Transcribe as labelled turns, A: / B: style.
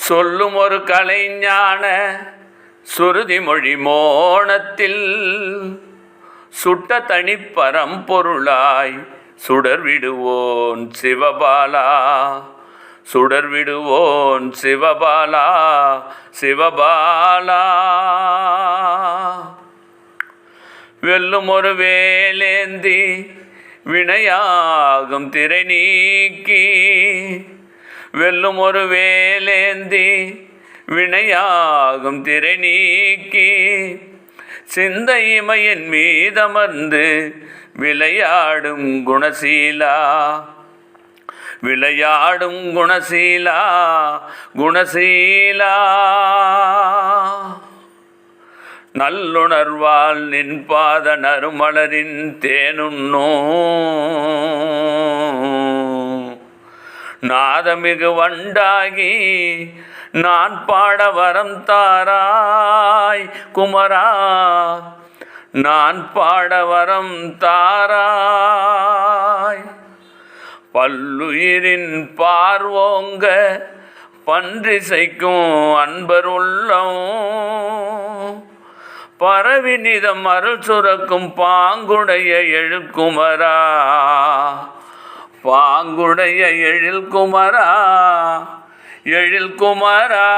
A: சொல்லும் ஒரு கலைஞான சுருதிமொழி மோனத்தில் சுட்ட தனிப்பரம்பொருளாய் சுடர்விடுவோன் சிவபாலா, சுடர்விடுவோன் சிவபாலா, சிவபாலா. வெல்லும் ஒரு வேலேந்தி வினையாகும் திரை நீக்கி, வெல்லும் ஒரு வேலேந்தி வினையாகும் திரை நீக்கி, சிந்த இமையின் மீதமர்ந்து விளையாடும் குணசீலா, விளையாடும் குணசீலா, குணசீலா. நல்லுணர்வால் நின் பாத நறுமலரின் தேனுண்ணோ, நாதமிகு வண்டாகி நான் பாட வரம் தாராய் குமரா, நான் பாட வரம் தாராய். பல்லுயிரின் பார்வோங்க பன்றிசைக்கும் அன்பர் உள்ளம், பரவினிதம் அருள் சுரக்கும் பாங்குடைய எழுக்குமரா, பாங்குடைய எழில் குமரா, எழில் குமரா.